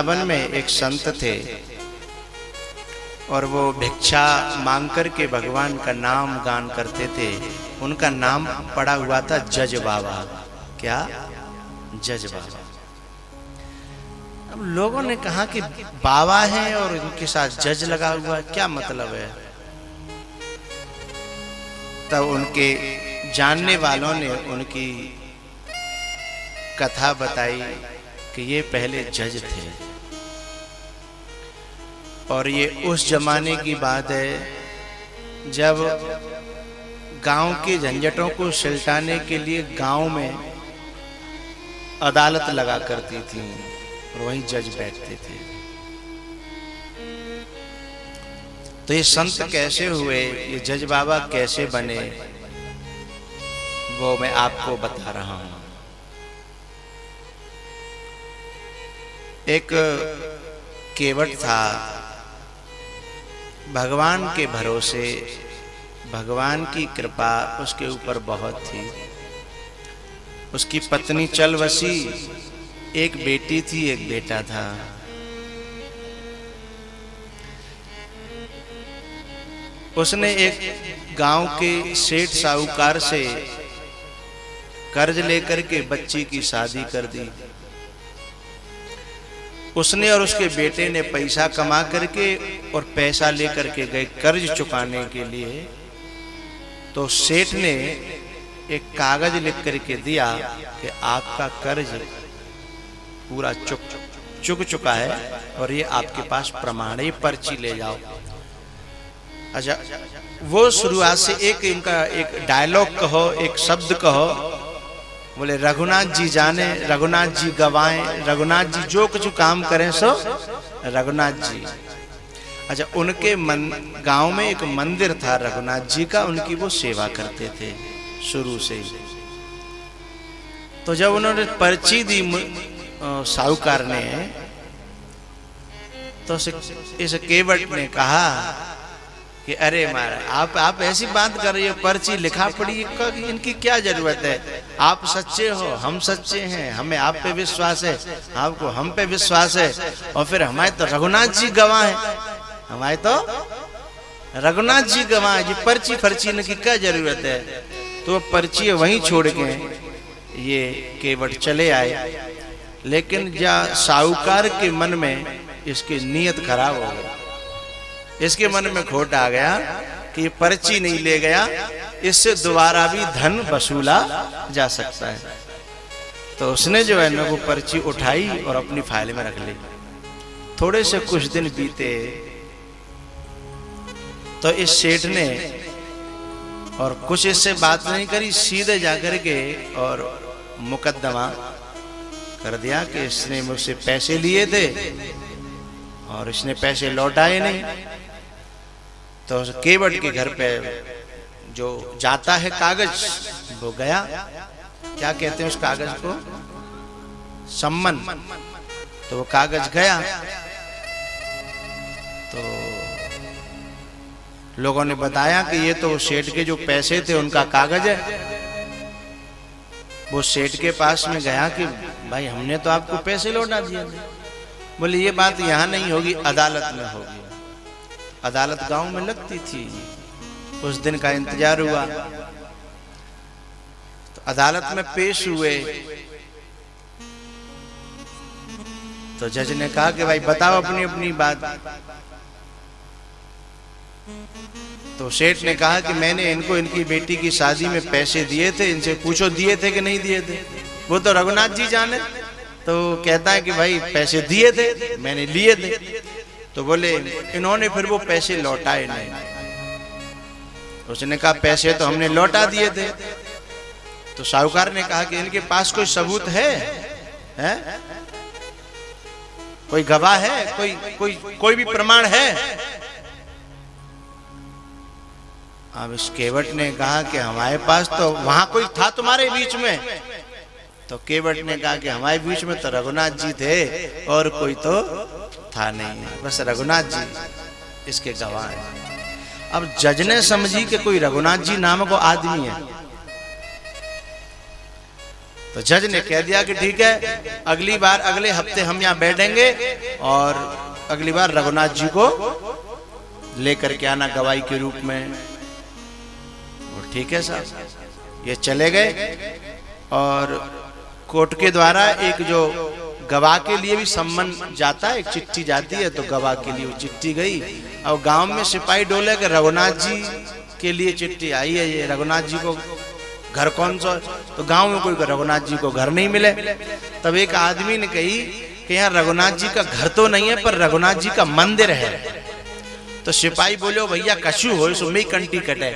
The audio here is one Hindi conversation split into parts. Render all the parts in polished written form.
वृंदावन में एक संत थे और वो भिक्षा मांग कर के भगवान का नाम गान करते थे। उनका नाम पड़ा हुआ था जज बाबा। क्या? जज बाबा। अब लोगों ने कहा कि बाबा है और उनके साथ जज लगा हुआ, क्या मतलब है? तब उनके जानने वालों ने उनकी कथा बताई कि ये पहले जज थे और ये उस जमाने की बात है जब गांव के झंझटों को सुलझाने के लिए गांव में अदालत लगा करती थी और वहीं जज बैठते थे। तो ये संत कैसे हुए, ये जज बाबा कैसे बने, वो मैं आपको बता रहा हूं। एक केवट था, भगवान के भरोसे, भगवान की कृपा उसके ऊपर बहुत थी। उसकी पत्नी चल बसी, एक बेटी थी, एक बेटा था। उसने एक गांव के सेठ साहूकार से कर्ज लेकर के बच्ची की शादी कर दी। उसने और उसके बेटे ने पैसा कमा करके और पैसा लेकर के गए कर्ज चुकाने के लिए। तो सेठ ने एक कागज लिख करके दिया कि आपका कर्ज पूरा चुक चुका है और ये आपके पास प्रमाण है, ये पर्ची ले जाओ। अच्छा, वो शुरुआत से एक इनका एक डायलॉग कहो, एक शब्द कहो, बोले रघुनाथ जी जाने, रघुनाथ जी गवाएं, रघुनाथ जी जो कुछ काम करें सो रघुनाथ जी। अच्छा, उनके गांव में एक मंदिर था रघुनाथ जी का, उनकी वो सेवा करते थे शुरू से ही। तो जब उन्होंने पर्ची दी साहूकार ने, तो इस केवट ने कहा कि अरे महाराज आप ऐसी बात कर रही हो, पर्ची लिखा पड़ी, इनकी क्या जरूरत है? आप सच्चे हो, हम सच्चे हैं, हमें आप पे विश्वास है, आपको हम पे विश्वास है, और फिर हमारे तो रघुनाथ जी गवाह है, हमारे तो रघुनाथ जी गवाह है, जी पर्ची फर्ची की क्या जरूरत है? तो वो पर्ची वहीं छोड़ के ये केवट चले आए। लेकिन जा साहूकार के मन में इसकी नीयत खराब हो गई। इसके मन में खोट आ गया कि ये पर्ची नहीं ले गया, इससे दोबारा भी धन वसूला जा सकता है। तो उसने जो है ना वो पर्ची उठाई और अपनी फाइल में रख ली। थोड़े से कुछ दिन बीते तो इस सेठ ने और कुछ इससे बात नहीं करी, सीधे जाकर के और मुकदमा कर दिया कि इसने मुझसे पैसे लिए थे और इसने पैसे लौटाए नहीं। तो केवट के घर पे जो जाता है कागज, वो गया। क्या कहते हैं उस कागज को? सम्मन। तो वो कागज गया। तो लोगों ने बताया कि ये तो सेठ के जो पैसे थे उनका कागज है। वो सेठ के पास में गया कि भाई हमने तो आपको पैसे लौटा दिए थे। बोले ये बात यहाँ नहीं होगी, अदालत में होगी। अदालत गांव में लगती थी। उस दिन का इंतजार हुआ। तो अदालत में पेश हुए तो जज ने कहा कि भाई बताओ अपनी अपनी बात। तो सेठ ने कहा कि मैंने इनको इनकी बेटी की शादी में पैसे दिए थे, इनसे पूछो दिए थे कि नहीं दिए थे। वो तो रघुनाथ जी जाने। तो कहता है कि भाई पैसे दिए थे, मैंने लिए थे। तो बोले इन्होंने फिर वो पैसे लौटाए नहीं। उसने कहा पैसे तो हमने लौटा दिए थे। तो साहूकार ने कहा कि इनके पास कोई सबूत है? कोई गवाह है? कोई भी प्रमाण है? अब इस केवट ने कहा कि हमारे पास तो वहां कोई था तुम्हारे बीच में। तो केवट ने कहा कि हमारे बीच में तो रघुनाथ जी थे और कोई तो था नहीं, बस रघुनाथ जी इसके गवाह हैं। अब जज ने समझी कि कोई रघुनाथ जी नाम को आदमी है। तो जज ने कह दिया कि ठीक है, अगली बार अगले हफ्ते हम यहाँ बैठेंगे और अगली बार रघुनाथ जी को लेकर के आना गवाही के रूप में। वो ठीक है साहब। ये चले गए और कोर्ट के द्वारा एक जो गवाह के लिए भी सम्मन जाता है, एक चिट्ठी जाती है, तो गवाह के लिए वो चिट्ठी गई और गांव में सिपाही डोले कि रघुनाथ जी के लिए चिट्ठी आई है, ये रघुनाथ जी को घर कौन सा। तो गांव में कोई रघुनाथ जी को घर नहीं मिले। तब एक आदमी ने कही कि यहाँ रघुनाथ जी का घर तो नहीं है पर रघुनाथ जी का मंदिर है। तो सिपाही बोले भैया कछु हो सो मई कंटी कटे,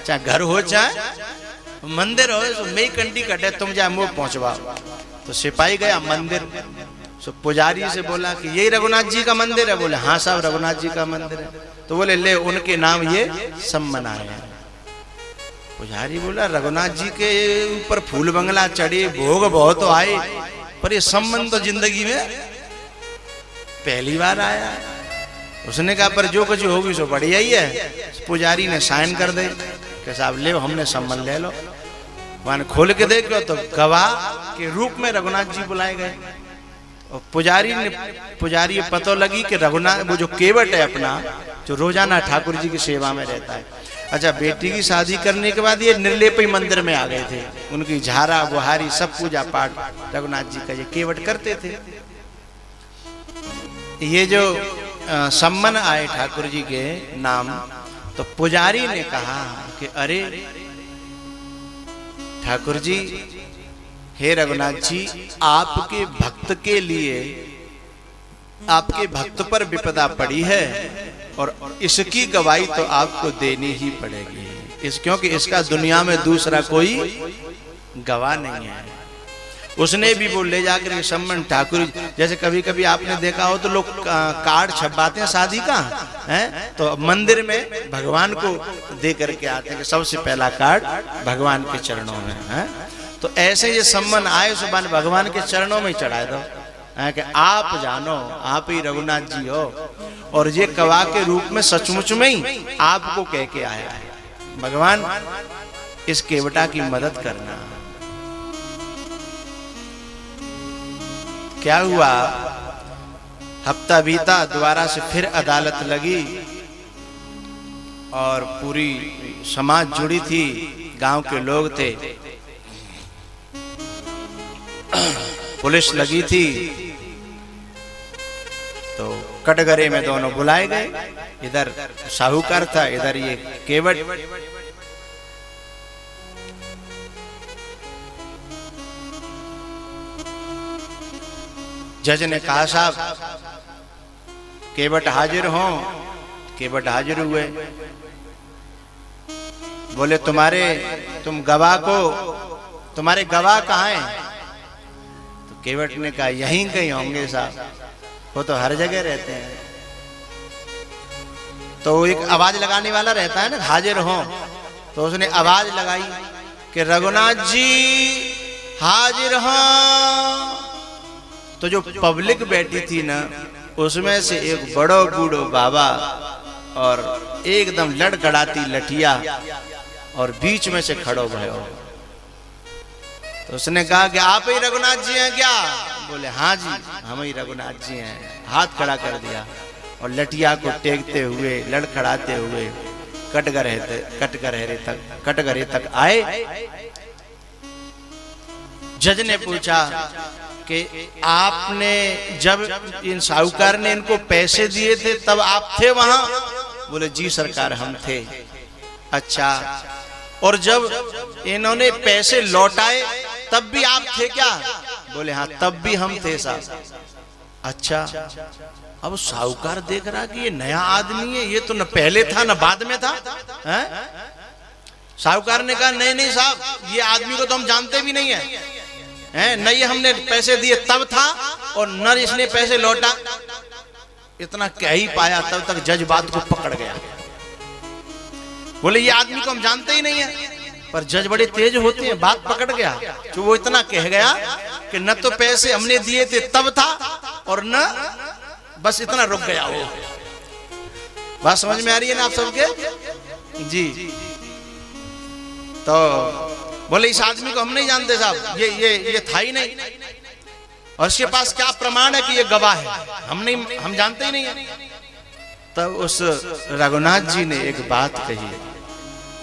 चाहे घर हो चाहे मंदिर हो सो मई कंटी कटे, तुम जा मुंह पहुंचवाओ। तो सिपाही गया मंदिर, सो पुजारी से बोला कि यही रघुनाथ जी का मंदिर है। बोले हाँ साहब रघुनाथ जी का मंदिर है। तो बोले ले उनके नाम ये सम्मन आए हैं। पुजारी बोला रघुनाथ जी के ऊपर फूल बंगला चढ़े, भोग बहुत आए, पर ये सम्मन तो जिंदगी में पहली बार आया। उसने कहा पर जो कुछ होगी सो बढ़िया ही है। पुजारी ने साइन कर दे कि साहब ले हमने सम्मन ले लो। वहां खोल के देखो तो गवाह के रूप में रघुनाथ जी बुलाए गए। और पुजारी ये पता लगी कि रघुनाथ वो जो केवट है अपना, जो रोजाना ठाकुर जी की सेवा में रहता है। अच्छा, बेटी की शादी करने के बाद ये निर्लेपी मंदिर में आ गए थे। उनकी झारा बुहारी सब पूजा पाठ रघुनाथ जी का ये केवट करते थे। ये जो सम्मन आए ठाकुर जी के नाम, तो पुजारी ने कहा कि अरे ठाकुर जी, हे रघुनाथ जी, आपके भक्त के लिए, आपके भक्त पर विपदा पड़ी है और इसकी गवाही तो आपको देनी ही पड़ेगी। क्योंकि इसका दुनिया में दूसरा कोई गवाह नहीं है। उसने भी वो ले जाकर सम्मन ठाकुर, जैसे कभी कभी आपने देखा हो तो लोग कार्ड छपवाते हैं शादी का, है तो मंदिर में भगवान को दे करके आते हैं कि सबसे पहला कार्ड भगवान के चरणों में है। तो ऐसे ये सम्मन आए सुबह भगवान के चरणों में चढ़ा दो कि आप जानो आप ही रघुनाथ जी हो और ये गवाह के रूप में सचमुच में ही आपको कह के आया है। भगवान इस केवटा की मदद करना। क्या हुआ, हफ्ता बीता, दोबारा से फिर अदालत लगी और पूरी समाज जुड़ी थी, गांव के लोग थे, पुलिस लगी थी। तो कटघरे में दोनों बुलाए गए, इधर साहूकार था, इधर ये केवट। जज ने कहा साहब केवट हाजिर हो। केवट हाजिर हुए। बोले तुम गवाह को, तुम्हारे गवाह कहाँ हैं? तो केवट ने कहा यहीं कहीं होंगे साहब, वो तो हर जगह रहते हैं। तो एक आवाज लगाने वाला रहता है ना, हाजिर हो। तो उसने आवाज लगाई कि रघुनाथ जी हाजिर हो। तो जो पब्लिक बैठी थी ना, उसमें से एक बड़ो बूढ़ो बाबा और एकदम लड़खड़ाती लठिया और बीच में से खड़ो भयो। तो उसने कहा कि आप ही रघुनाथ जी हैं क्या? बोले हाँ जी हम ही रघुनाथ जी हैं। हाथ खड़ा कर दिया और लठिया को टेकते हुए लड़खड़ाते हुए कटघरे तक आए। जज ने पूछा कि आपने जब इन साहूकार ने इनको पैसे दिए थे तब आप थे वहां? बोले जी सरकार हम थे। अच्छा, और जब इन्होंने पैसे लौटाए तब भी आप थे क्या? बोले हाँ तब भी हम थे साहब। अच्छा, अब साहूकार देख रहा कि ये नया आदमी है, ये तो न पहले था न बाद में था। साहूकार ने कहा नहीं नहीं साहब, ये आदमी को तो हम जानते भी नहीं है, न ये हमने पैसे दिए तब था और न इसने पैसे लौटा। इतना कह ही पाया तब तक जज बात को पकड़ गया। बोले ये आदमी को हम जानते ही नहीं है, पर जज बड़े तेज होते हैं, बात पकड़ गया। तो वो इतना कह गया कि न तो पैसे हमने दिए थे तब था और न बस इतना रुक गया। वो बात समझ में आ रही है ना आप सबके? जी। तो बोले इस आदमी को हम नहीं जानते साहब, ये था ही नहीं, और इसके पास क्या प्रमाण है कि ये गवाह है, हम जानते ही नहीं है। तब उस रघुनाथ जी ने एक बात कही,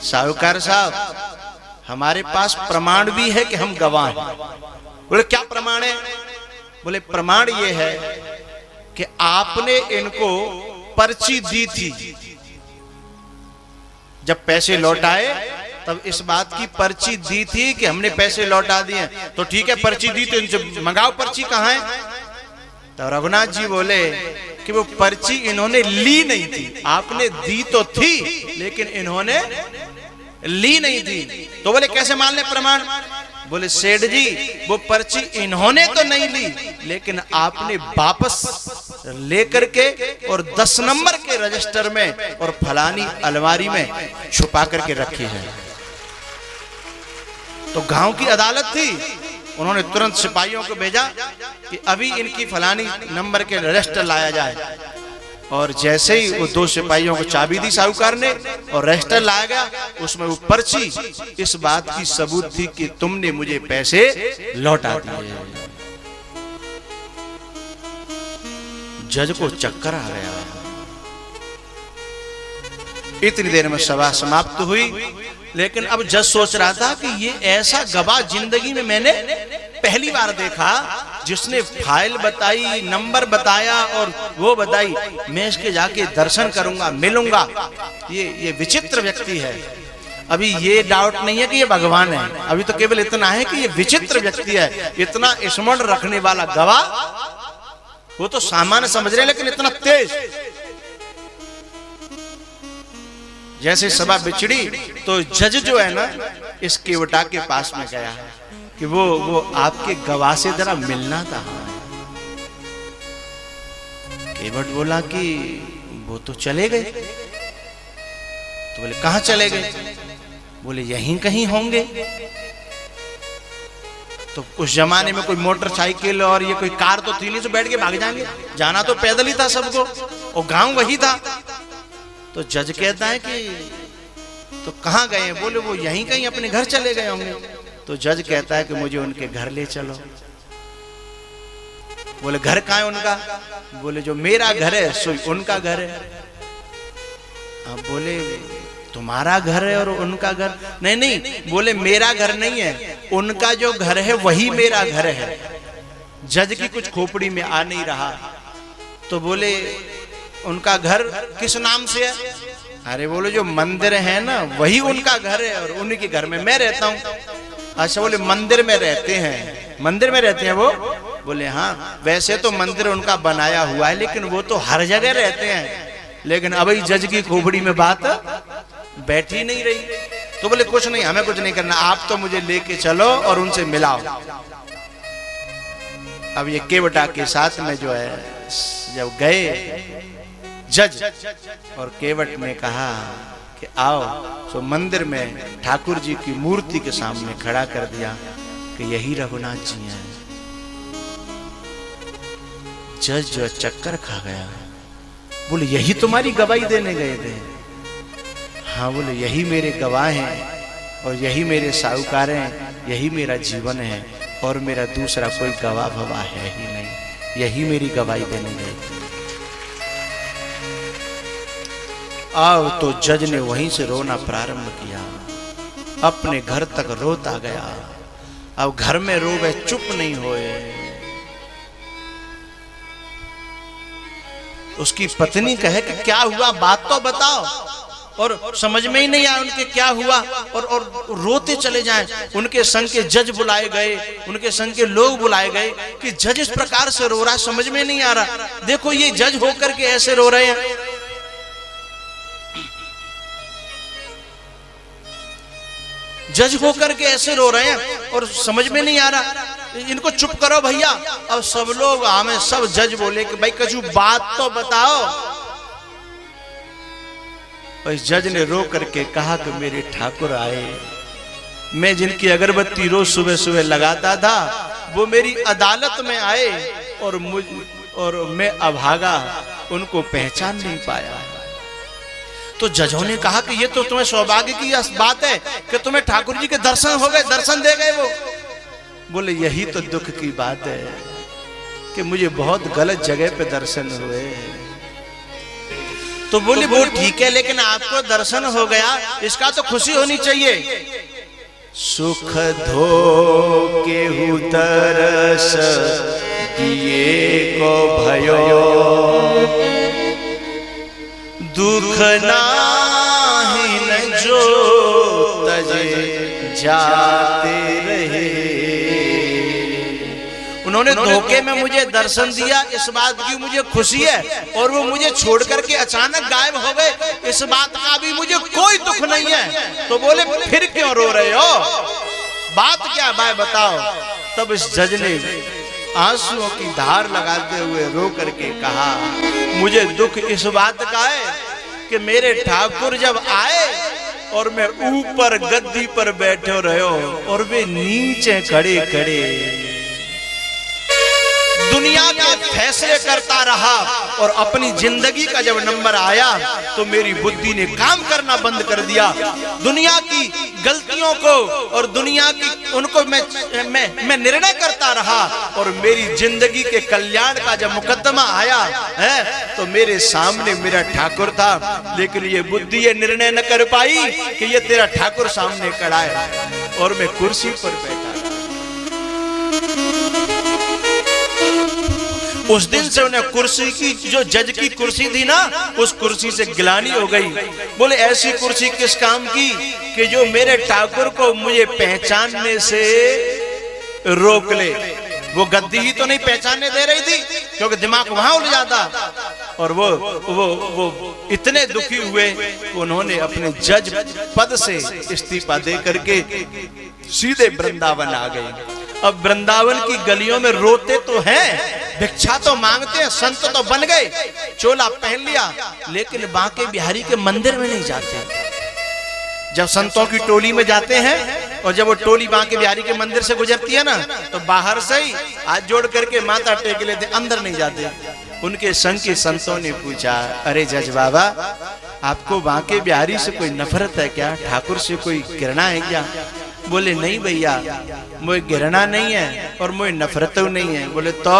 साहूकार साहब हमारे पास प्रमाण भी है कि हम गवाह हैं। बोले क्या प्रमाण है? बोले प्रमाण ये है कि आपने इनको पर्ची दी थी, जब पैसे लौटाए तब इस बात की पर्ची दी थी कि हमने पैसे लौटा दिए। तो ठीक है पर्ची दी तो इनसे मंगाओ, पर्ची कहां है? तो रघुनाथ जी बोले कि वो पर्ची इन्होंने ली नहीं थी, आपने दी तो थी लेकिन इन्होंने ली नहीं थी। तो बोले कैसे मान ले प्रमाण? बोले सेठ जी वो पर्ची इन्होंने तो नहीं ली लेकिन आपने वापस लेकर के और 10 नंबर के रजिस्टर में और फलानी अलमारी में छुपा करके रखी है। तो गांव की अदालत थी, उन्होंने तुरंत सिपाहियों को भेजा कि अभी इनकी फलानी नंबर के रजिस्टर लाया जाए। और जैसे ही वो 2 सिपाहियों को चाबी दी साहूकार ने और रजिस्टर लाया गया, उसमें वो पर्ची इस बात की सबूत थी कि तुमने मुझे पैसे लौटा दिए। जज को चक्कर आ गया। इतनी देर में सभा समाप्त हुई, लेकिन अब जज सोच रहा था कि ये ऐसा गवाह जिंदगी में मैंने पहली बार देखा जिसने फाइल बताई, नंबर बताया और वो बताई। मैं इसके जाके दर्शन करूंगा, मिलूंगा, ये विचित्र व्यक्ति है। अभी ये डाउट नहीं है कि ये भगवान है, अभी तो केवल इतना है कि ये विचित्र व्यक्ति है। इतना स्मरण रखने वाला गवाह, वो तो सामान्य समझ रहे हैं लेकिन इतना तेज। जैसे सभा बिछड़ी तो जज जो है ना इस केवटा के पास में गया कि वो आपके गवाह से जरा मिलना था। केवट बोला कि वो तो चले गए। तो बोले कहां चले गए? बोले यहीं कहीं होंगे। तो उस जमाने में कोई मोटरसाइकिल और ये कोई कार तो थी नहीं, तो बैठ के भाग जाएंगे, जाना तो पैदल ही था सबको, और गांव वही था। तो जज कहता है कि तो कहां गए? बोले वो यहीं कहीं अपने घर चले गए होंगे। तो जज कहता है कि मुझे उनके घर ले चलो। बोले घर कहां है उनका? बोले जो मेरा घर है सो उनका घर है। अब बोले तुम्हारा घर है और उनका घर? नहीं नहीं, बोले मेरा घर नहीं है, उनका जो घर है वही मेरा घर है। जज की कुछ खोपड़ी में आ नहीं रहा। तो बोले उनका घर किस नाम से है? अरे बोले जो मंदिर है ना वही उनका घर है और उन्हीं के घर में मैं रहता हूँ। अच्छा, बोले मंदिर में रहते हैं? मंदिर में रहते हैं वो? बोले हाँ, वैसे तो मंदिर उनका बनाया हुआ है लेकिन वो तो हर जगह रहते हैं। लेकिन अभी जज की खोपड़ी में बात बैठी नहीं रही। तो बोले कुछ नहीं, हमें कुछ नहीं करना, आप तो मुझे लेके चलो और उनसे मिलाओ। अब ये केवटा के साथ में जो है जब गए जज और केवट ने कहा कि आओ, तो मंदिर में ठाकुर जी की मूर्ति के सामने खड़ा कर दिया कि यही रघुनाथ जी हैं। जज जो चक्कर खा गया, बोले यही तुम्हारी गवाही देने गए थे? हाँ। बोले यही मेरे गवाह हैं और यही मेरे साहूकार हैं, यही मेरा जीवन है और मेरा दूसरा कोई गवाह भवा है ही नहीं, यही मेरी गवाही देने गए थे। आओ, तो जज ने वहीं से रोना प्रारंभ किया, अपने घर तक रोता गया। अब घर में रोवे चुप नहीं होए। उसकी पत्नी कहे कि क्या हुआ, बात तो बताओ। और समझ में ही नहीं आया उनके क्या हुआ, और रोते चले जाएं। उनके संग के जज बुलाए गए, उनके संग के लोग बुलाए गए कि जज इस प्रकार से रो रहा है, समझ में नहीं आ रहा। देखो ये जज होकर के ऐसे रो रहे हैं। जज होकर के ऐसे रो रहे हैं और समझ में नहीं आ रहा, इनको चुप करो भैया। अब सब लोग हमें सब जज बोले कि भाई कछु बात तो बताओ। और इस जज ने रो करके कहा कि मेरे ठाकुर आए, मैं जिनकी अगरबत्ती रोज सुबह सुबह लगाता था वो मेरी अदालत में आए और मैं अभागा उनको पहचान नहीं पाया। तो जजों ने कहा कि ये तो तुम्हें सौभाग्य की बात है कि तुम्हें ठाकुर जी के दर्शन हो गए, दर्शन दे गए वो। बोले यही तो दुख की बात है कि मुझे बहुत गलत जगह पे दर्शन हुए। तो बोले वो ठीक है, लेकिन आपको दर्शन हो गया, इसका तो खुशी होनी चाहिए। सुख धो के तरस दिए को भयो, दुख नाही न जो तजे जाते रहे। उन्होंने धोखे में मुझे दर्शन दिया, इस बात की मुझे खुशी है, और वो मुझे छोड़ करके अचानक गायब हो गए, इस बात का भी मुझे कोई दुख नहीं है। तो बोले फिर क्यों रो रहे हो, बात क्या है बताओ। तब इस जज ने आंसुओं की धार लगाते हुए रो करके कहा, मुझे दुख इस बात का है कि मेरे ठाकुर जब आए और मैं ऊपर गद्दी पर बैठे रहो और वे नीचे खड़े खड़े दुनिया के फैसले करता रहा, और अपनी जिंदगी का जब नंबर आया तो मेरी बुद्धि ने काम करना बंद कर दिया। दुनिया की गलतियों को और दुनिया की उनको मैं निर्णय करता रहा, और मेरी जिंदगी के कल्याण का जब मुकदमा आया है तो मेरे सामने मेरा ठाकुर था, लेकिन ये बुद्धि ये निर्णय न कर पाई कि ये तेरा ठाकुर सामने खड़ा है और मैं कुर्सी पर बैठा। उस दिन से उन्हें कुर्सी की, जो जज की कुर्सी थी ना, उस कुर्सी से गिलानी हो गई। बोले ऐसी कुर्सी किस काम की कि जो मेरे ठाकुर को मुझे पहचानने से रोक ले। वो गद्दी ही तो नहीं पहचानने दे रही थी, क्योंकि दिमाग वहां उड़ जाता। और वो इतने दुखी हुए, उन्होंने अपने जज पद से इस्तीफा दे करके सीधे वृंदावन आ गए। अब वृंदावन की गलियों में रोते तो हैं, भिक्षा तो मांगते हैं, संत तो बन गए, चोला पहन लिया, लेकिन बांके बिहारी के मंदिर में नहीं जाते। जब संतों की टोली में जाते हैं और जब वो टोली बांके बिहारी के मंदिर से गुजरती है ना, तो बाहर से ही हाथ जोड़ करके माथा टेक लेते, अंदर नहीं जाते। उनके संग के संतों ने पूछा, अरे जज बाबा, आपको बांके बिहारी से कोई नफरत है क्या, ठाकुर से कोई घृणा है क्या? बोले नहीं भैया, मुझे घृणा नहीं है और मुझे नफरत नहीं है। बोले तो?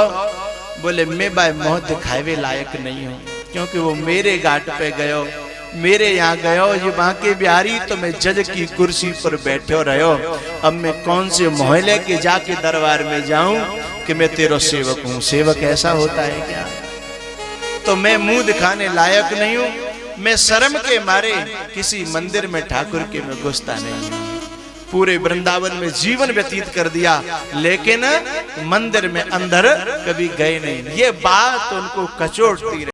बोले मैं भाई मोह दिखावे लायक नहीं हूँ, क्योंकि वो मेरे घाट पे गयो, मेरे यहाँ गयो ये बांके बिहारी, तो मैं जज की कुर्सी पर बैठे रहो। अब मैं कौन से मोहल्ले के जाके दरबार में जाऊं कि मैं तेरा सेवक हूँ? सेवक ऐसा होता है क्या? तो मैं मुंह दिखाने लायक नहीं हूँ, मैं शर्म के मारे किसी मंदिर में ठाकुर के में घुसता नहीं हूँ। पूरे वृंदावन में जीवन व्यतीत कर दिया, लेकिन मंदिर में अंदर कभी गए नहीं। ये बात उनको कचोटती रही।